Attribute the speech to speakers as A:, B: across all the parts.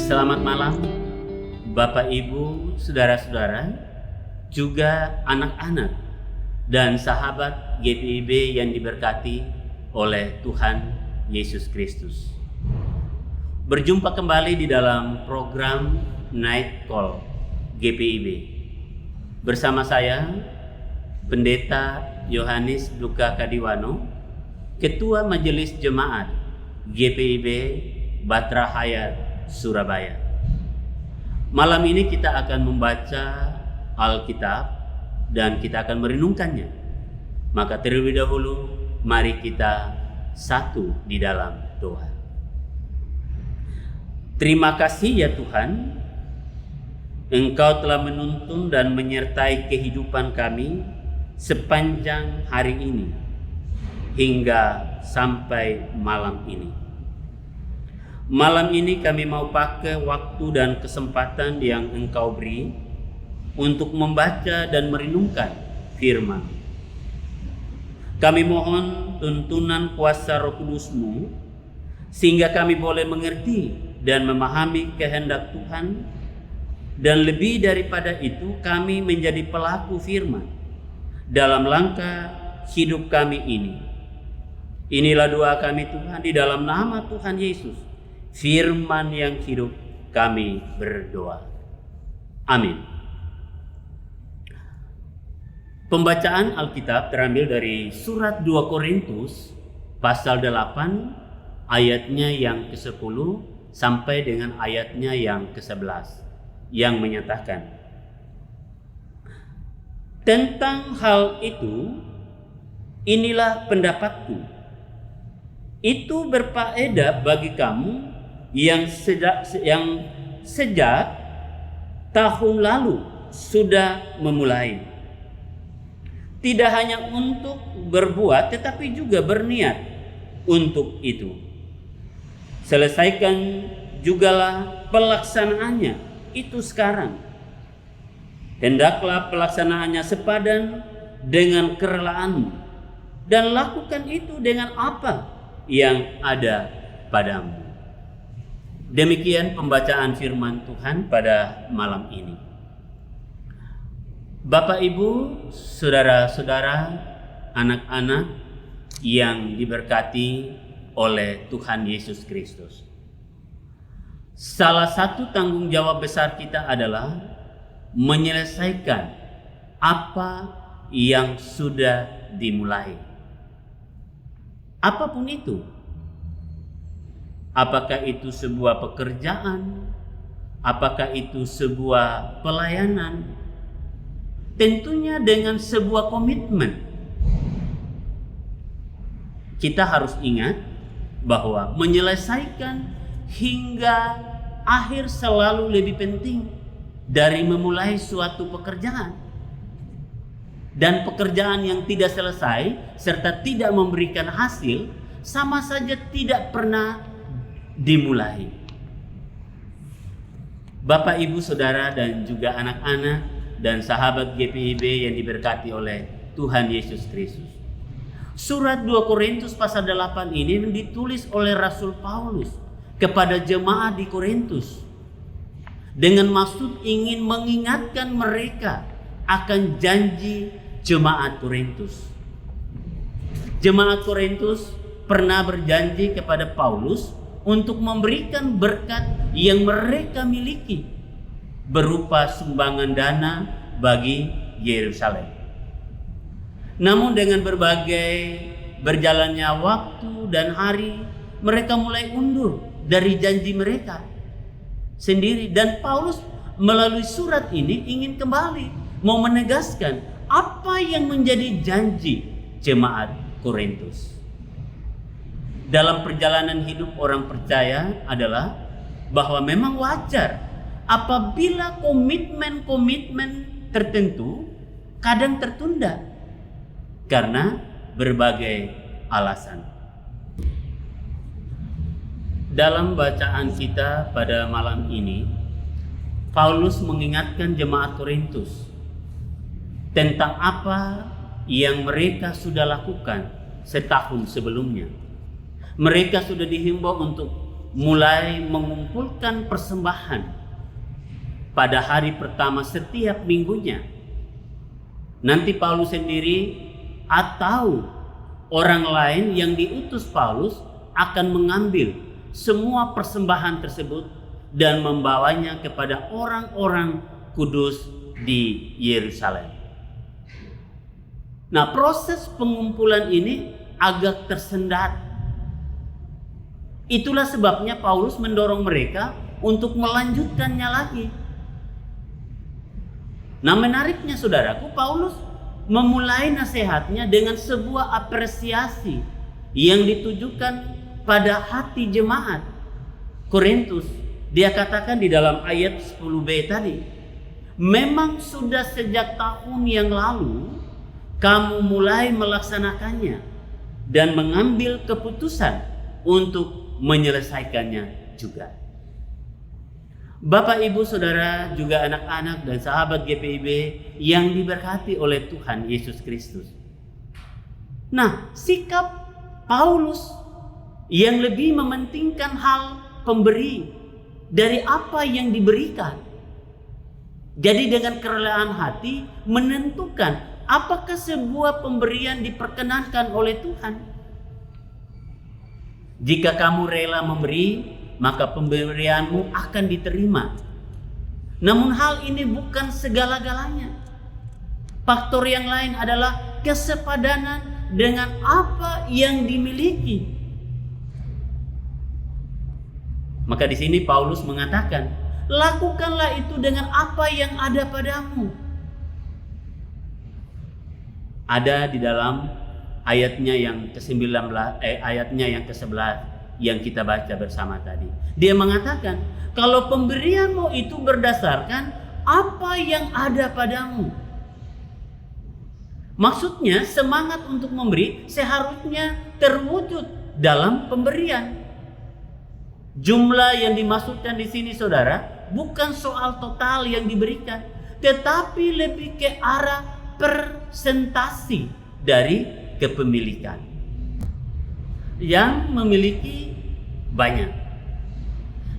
A: Selamat malam, Bapak Ibu, saudara-saudara, juga anak-anak dan sahabat GPIB yang diberkati oleh Tuhan Yesus Kristus. Berjumpa kembali di dalam program Night Call GPIB. Bersama saya, Pendeta Yohanes Duka Kadiwano, Ketua Majelis Jemaat GPIB Batra Hayat Surabaya. Malam ini kita akan membaca Alkitab dan kita akan merenungkannya. Maka terlebih dahulu mari kita satu di dalam doa. Terima kasih ya Tuhan, Engkau telah menuntun dan menyertai kehidupan kami sepanjang hari ini hingga sampai malam ini. Malam ini kami mau pakai waktu dan kesempatan yang Engkau beri untuk membaca dan merenungkan firman. Kami mohon tuntunan kuasa Roh Kudus-Mu sehingga kami boleh mengerti dan memahami kehendak Tuhan, dan lebih daripada itu kami menjadi pelaku firman dalam langkah hidup kami ini. Inilah doa kami Tuhan, di dalam nama Tuhan Yesus, firman yang hidup, kami berdoa. Amin. Pembacaan Alkitab terambil dari surat 2 Korintus pasal 8 ayatnya yang ke-10 sampai dengan ayatnya yang ke-11 yang menyatakan, tentang hal itu, inilah pendapatku. Itu berfaedah bagi kamu yang sejak tahun lalu sudah memulai. Tidak hanya untuk berbuat tetapi juga berniat untuk itu. Selesaikan jugalah pelaksanaannya itu sekarang. Hendaklah pelaksanaannya sepadan dengan kerelaanmu, dan lakukan itu dengan apa yang ada padamu. Demikian pembacaan firman Tuhan pada malam ini. Bapak Ibu, saudara-saudara, anak-anak yang diberkati oleh Tuhan Yesus Kristus. Salah satu tanggung jawab besar kita adalah menyelesaikan apa yang sudah dimulai. Apapun itu. Apakah itu sebuah pekerjaan? Apakah itu sebuah pelayanan? Tentunya dengan sebuah komitmen. Kita harus ingat bahwa menyelesaikan hingga akhir selalu lebih penting dari memulai suatu pekerjaan. Dan pekerjaan yang tidak selesai serta tidak memberikan hasil sama saja tidak pernah dimulai. Bapak, Ibu, Saudara, dan juga anak-anak dan sahabat GPIB yang diberkati oleh Tuhan Yesus Kristus. Surat 2 Korintus pasal 8 ini ditulis oleh Rasul Paulus kepada jemaat di Korintus dengan maksud ingin mengingatkan mereka akan janji jemaat Korintus. Jemaat Korintus pernah berjanji kepada Paulus untuk memberikan berkat yang mereka miliki berupa sumbangan dana bagi Yerusalem. Namun dengan berbagai berjalannya waktu dan hari, mereka mulai undur dari janji mereka sendiri. Dan Paulus melalui surat ini ingin kembali mau menegaskan apa yang menjadi janji jemaat Korintus. Dalam perjalanan hidup orang percaya adalah bahwa memang wajar apabila komitmen tertentu kadang tertunda karena berbagai alasan. Dalam bacaan kita pada malam ini, Paulus mengingatkan jemaat Korintus tentang apa yang mereka sudah lakukan setahun sebelumnya. Mereka sudah dihimbau untuk mulai mengumpulkan persembahan pada hari pertama setiap minggunya. Nanti Paulus sendiri atau orang lain yang diutus Paulus akan mengambil semua persembahan tersebut dan membawanya kepada orang-orang kudus di Yerusalem. Nah, proses pengumpulan ini agak tersendat. Itulah sebabnya Paulus mendorong mereka untuk melanjutkannya lagi. Nah, menariknya saudaraku, Paulus memulai nasihatnya dengan sebuah apresiasi yang ditujukan pada hati jemaat Korintus. Dia katakan di dalam ayat 10b tadi, memang sudah sejak tahun yang lalu kamu mulai melaksanakannya dan mengambil keputusan untuk menyelesaikannya juga. Bapak, Ibu, Saudara, juga anak-anak dan sahabat GPIB yang diberkati oleh Tuhan Yesus Kristus. Nah, sikap Paulus yang lebih mementingkan hal pemberi dari apa yang diberikan. Jadi dengan kerelaan hati menentukan apakah sebuah pemberian diperkenankan oleh Tuhan. Jika kamu rela memberi, maka pemberianmu akan diterima. Namun hal ini bukan segala-galanya. Faktor yang lain adalah kesepadanan dengan apa yang dimiliki. Maka di sini Paulus mengatakan, lakukanlah itu dengan apa yang ada padamu. Ada di dalam ayatnya yang ke-19, ayatnya yang ke-11 yang kita baca bersama tadi. Dia mengatakan, kalau pemberianmu itu berdasarkan apa yang ada padamu. Maksudnya semangat untuk memberi seharusnya terwujud dalam pemberian. Jumlah yang dimaksudkan di sini saudara bukan soal total yang diberikan, tetapi lebih ke arah persentasi dari kepemilikan. Yang memiliki banyak,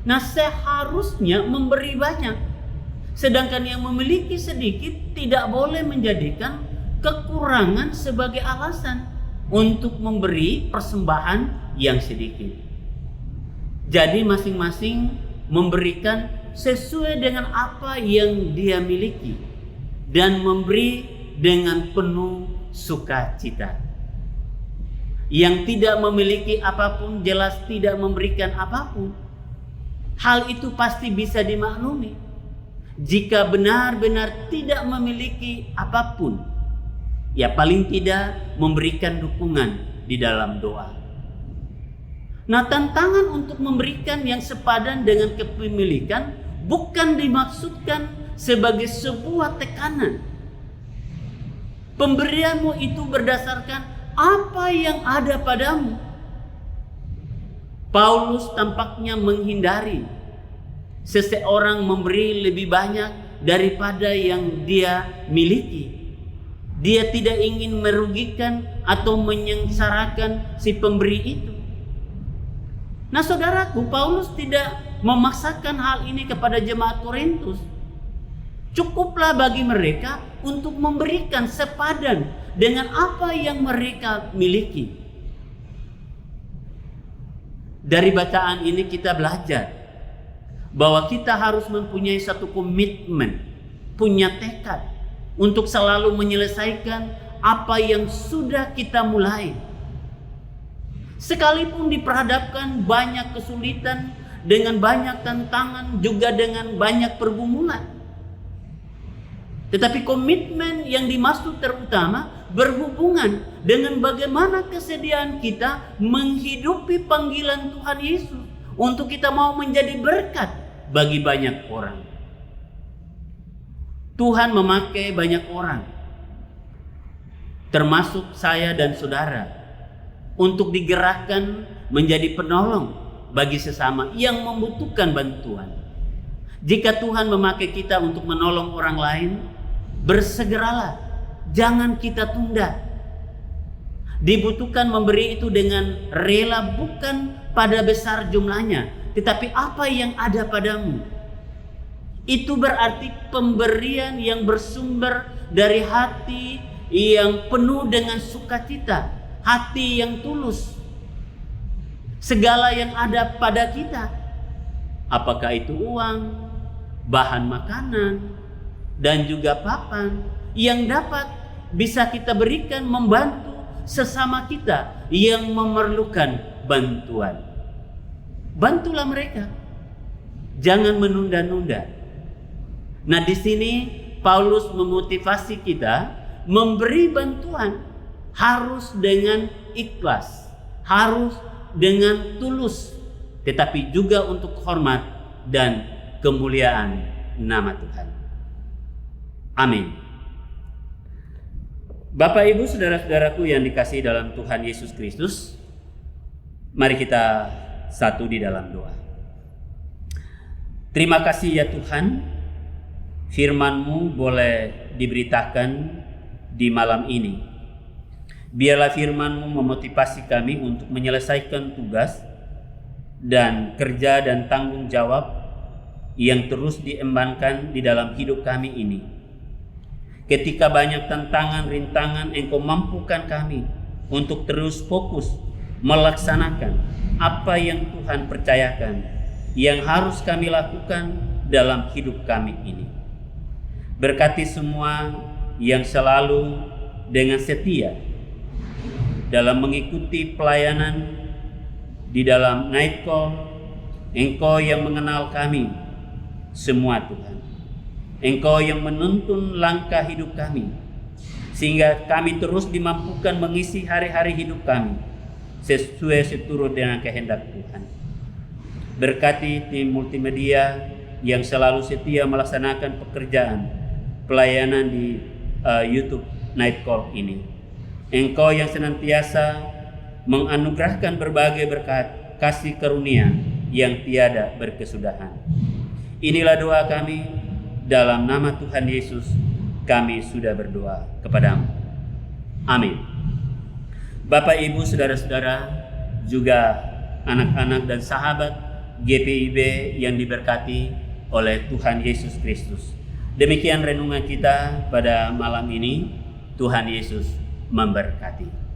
A: nah seharusnya memberi banyak. Sedangkan yang memiliki sedikit tidak boleh menjadikan kekurangan sebagai alasan untuk memberi persembahan yang sedikit. Jadi masing-masing memberikan sesuai dengan apa yang dia miliki dan memberi dengan penuh sukacita. Yang tidak memiliki apapun jelas tidak memberikan apapun. Hal itu pasti bisa dimaklumi. Jika benar-benar tidak memiliki apapun, ya paling tidak memberikan dukungan di dalam doa. Nah, tantangan untuk memberikan yang sepadan dengan kepemilikan bukan dimaksudkan sebagai sebuah tekanan. Pemberianmu itu berdasarkan apa yang ada padamu. Paulus tampaknya menghindari seseorang memberi lebih banyak daripada yang dia miliki. Dia tidak ingin merugikan atau menyengsarakan si pemberi itu. Nah saudaraku, Paulus tidak memaksakan hal ini kepada jemaat Korintus. Cukuplah bagi mereka untuk memberikan sepadan dengan apa yang mereka miliki. Dari bacaan ini kita belajar bahwa kita harus mempunyai satu komitmen, punya tekad untuk selalu menyelesaikan apa yang sudah kita mulai. Sekalipun diperhadapkan banyak kesulitan, dengan banyak tantangan, juga dengan banyak pergumulan. Tetapi komitmen yang dimaksud terutama berhubungan dengan bagaimana kesediaan kita menghidupi panggilan Tuhan Yesus untuk kita mau menjadi berkat bagi banyak orang. Tuhan memakai banyak orang, termasuk saya dan saudara, untuk digerakkan menjadi penolong bagi sesama yang membutuhkan bantuan. Jika Tuhan memakai kita untuk menolong orang lain, bersegeralah, jangan kita tunda. Dibutuhkan memberi itu dengan rela, bukan pada besar jumlahnya, tetapi apa yang ada padamu. Itu berarti pemberian yang bersumber dari hati yang penuh dengan sukacita, hati yang tulus. Segala yang ada pada kita, apakah itu uang, bahan makanan, dan juga papan, yang dapat bisa kita berikan membantu sesama kita yang memerlukan bantuan. Bantulah mereka, jangan menunda-nunda. Nah, di sini Paulus memotivasi kita memberi bantuan harus dengan ikhlas, harus dengan tulus, tetapi juga untuk hormat dan kemuliaan nama Tuhan. Amin. Bapak, Ibu, saudara-saudaraku yang dikasihi dalam Tuhan Yesus Kristus, mari kita satu di dalam doa. Terima kasih ya Tuhan, firman-Mu boleh diberitakan di malam ini. Biarlah firman-Mu memotivasi kami untuk menyelesaikan tugas dan kerja dan tanggung jawab yang terus diembankan di dalam hidup kami ini. Ketika banyak tantangan, rintangan, Engkau mampukan kami untuk terus fokus melaksanakan apa yang Tuhan percayakan, yang harus kami lakukan dalam hidup kami ini. Berkati semua yang selalu dengan setia dalam mengikuti pelayanan di dalam night call. Engkau yang mengenal kami semua Tuhan. Engkau yang menuntun langkah hidup kami, sehingga kami terus dimampukan mengisi hari-hari hidup kami sesuai seturut dengan kehendak Tuhan. Berkati tim multimedia yang selalu setia melaksanakan pekerjaan pelayanan di YouTube Night Call ini. Engkau yang senantiasa menganugerahkan berbagai berkat kasih karunia yang tiada berkesudahan. Inilah doa kami, dalam nama Tuhan Yesus kami sudah berdoa kepadamu. Amin. Bapak, Ibu, saudara-saudara, juga anak-anak dan sahabat GPIB yang diberkati oleh Tuhan Yesus Kristus. Demikian renungan kita pada malam ini. Tuhan Yesus memberkati.